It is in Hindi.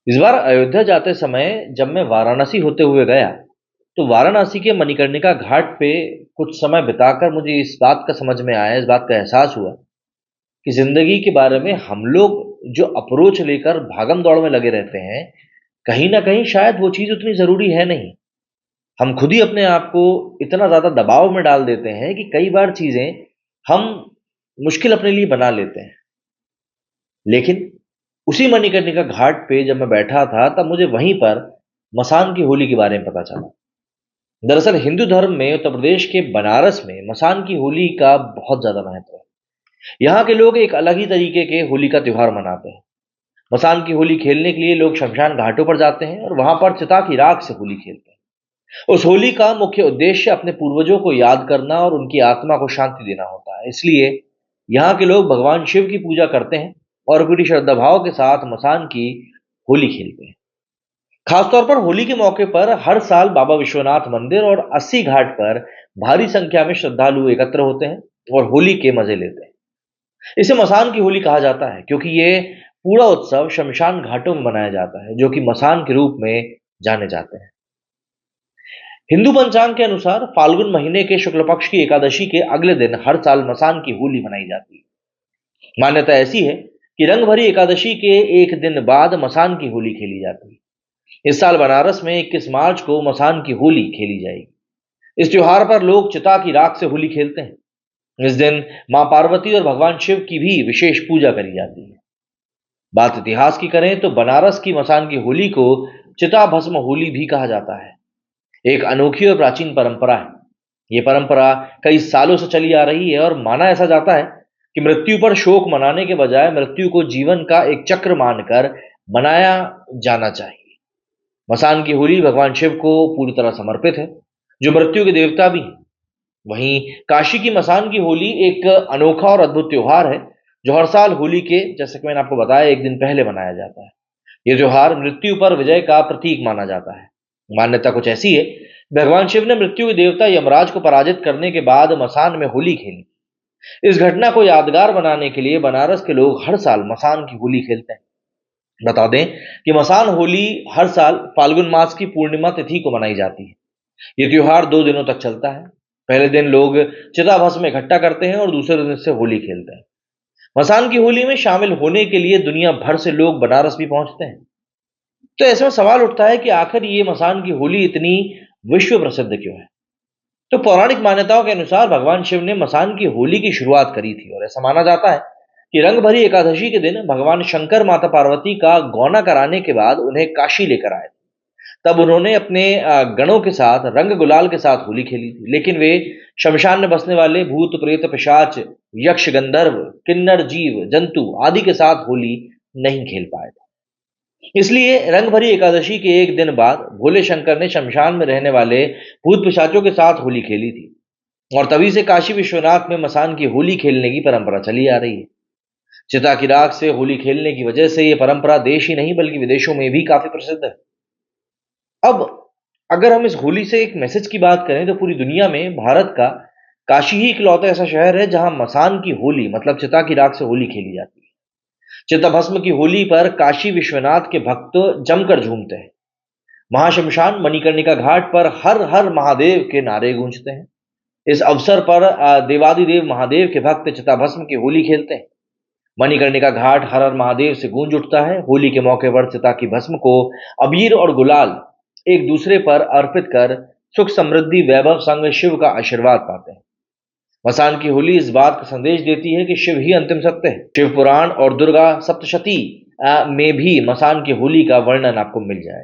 इस बार अयोध्या जाते समय जब मैं वाराणसी होते हुए गया, तो वाराणसी के मणिकर्णिका घाट पे कुछ समय बिताकर मुझे इस बात का समझ में आया, इस बात का एहसास हुआ कि ज़िंदगी के बारे में हम लोग जो अप्रोच लेकर भागम-दौड़ में लगे रहते हैं, कहीं न कहीं शायद वो चीज़ उतनी ज़रूरी है नहीं। हम खुद ही अपने आप को इतना ज़्यादा दबाव में डाल देते हैं कि कई बार चीज़ें हम मुश्किल अपने लिए बना लेते हैं। लेकिन उसी मणिकर्णिका घाट पे जब मैं बैठा था, तब मुझे वहीं पर मसान की होली के बारे में पता चला। दरअसल हिंदू धर्म में उत्तर प्रदेश के बनारस में मसान की होली का बहुत ज़्यादा महत्व है। यहाँ के लोग एक अलग ही तरीके के होली का त्योहार मनाते हैं। मसान की होली खेलने के लिए लोग शमशान घाटों पर जाते हैं और वहाँ पर चिता की राख से होली खेलते हैं। उस होली का मुख्य उद्देश्य अपने पूर्वजों को याद करना और उनकी आत्मा को शांति देना होता है। इसलिए यहाँ के लोग भगवान शिव की पूजा करते हैं और पूरी श्रद्धा भाव के साथ मसान की होली खेलते हैं। खासतौर पर होली के मौके पर हर साल बाबा विश्वनाथ मंदिर और अस्सी घाट पर भारी संख्या में श्रद्धालु एकत्र होते हैं और होली के मजे लेते हैं। इसे मसान की होली कहा जाता है क्योंकि ये पूरा उत्सव शमशान घाटों में मनाया जाता है, जो कि मसान के रूप में जाने जाते हैं। हिंदू पंचांग के अनुसार फाल्गुन महीने के शुक्ल पक्ष की एकादशी के अगले दिन हर साल मसान की होली मनाई जाती है। मान्यता ऐसी है कि रंग भरी एकादशी के एक दिन बाद मसान की होली खेली जाती है। इस साल बनारस में 21 मार्च को मसान की होली खेली जाएगी। इस त्योहार पर लोग चिता की राख से होली खेलते हैं। इस दिन मां पार्वती और भगवान शिव की भी विशेष पूजा करी जाती है। बात इतिहास की करें तो बनारस की मसान की होली को चिता भस्म होली भी कहा जाता है। एक अनोखी और प्राचीन परंपरा है। ये परंपरा कई सालों से चली आ रही है और माना ऐसा जाता है कि मृत्यु पर शोक मनाने के बजाय मृत्यु को जीवन का एक चक्र मानकर मनाया जाना चाहिए। मसान की होली भगवान शिव को पूरी तरह समर्पित है, जो मृत्यु के देवता भी हैं। वहीं काशी की मसान की होली एक अनोखा और अद्भुत त्योहार है, जो हर साल होली के, जैसे कि मैंने आपको बताया, एक दिन पहले मनाया जाता है। ये त्योहार मृत्यु पर विजय का प्रतीक माना जाता है। मान्यता कुछ ऐसी है, भगवान शिव ने मृत्यु के देवता यमराज को पराजित करने के बाद मसान में होली खेली। इस घटना को यादगार बनाने के लिए बनारस के लोग हर साल मसान की होली खेलते हैं। बता दें कि मसान होली हर साल फाल्गुन मास की पूर्णिमा तिथि को मनाई जाती है। ये त्योहार 2 दिनों तक चलता है। पहले दिन लोग चिता भस्म इकट्ठा करते हैं और दूसरे दिन से होली खेलते हैं। मसान की होली में शामिल होने के लिए दुनिया भर से लोग बनारस भी पहुंचते हैं। तो ऐसे में सवाल उठता है कि आखिर ये मसान की होली इतनी विश्व प्रसिद्ध क्यों है? तो पौराणिक मान्यताओं के अनुसार भगवान शिव ने मसान की होली की शुरुआत करी थी और ऐसा माना जाता है कि रंग भरी एकादशी के दिन भगवान शंकर माता पार्वती का गौना कराने के बाद उन्हें काशी लेकर आए। तब उन्होंने अपने गणों के साथ रंग गुलाल के साथ होली खेली थी, लेकिन वे शमशान में बसने वाले भूत प्रेत पिशाच यक्ष गंधर्व किन्नर जीव जंतु आदि के साथ होली नहीं खेल पाए थे। इसलिए रंग भरी एकादशी के एक दिन बाद भोले शंकर ने शमशान में रहने वाले भूत पिशाचों के साथ होली खेली थी और तभी से काशी विश्वनाथ में मसान की होली खेलने की परंपरा चली आ रही है। चिता की राख से होली खेलने की वजह से ये परंपरा देश ही नहीं बल्कि विदेशों में भी काफी प्रसिद्ध है। अब अगर हम इस होली से एक मैसेज की बात करें तो पूरी दुनिया में भारत का काशी ही इकलौता ऐसा शहर है जहां मसान की होली मतलब चिता की राख से होली खेली जाती है। चिता भस्म की होली पर काशी विश्वनाथ के भक्त जमकर झूमते हैं। महाशमशान मणिकर्णिका घाट पर हर हर महादेव के नारे गूंजते हैं। इस अवसर पर देवादिदेव महादेव के भक्त चिता भस्म की होली खेलते हैं। मणिकर्णिका घाट हर हर महादेव से गूंज उठता है। होली के मौके पर चिता की भस्म को अबीर और गुलाल एक दूसरे पर अर्पित कर सुख समृद्धि वैभव संग शिव का आशीर्वाद पाते हैं। मसान की होली इस बात का संदेश देती है कि शिव ही अंतिम सत्य है। शिव पुराण और दुर्गा सप्तशती में भी मसान की होली का वर्णन आपको मिल जाएगा।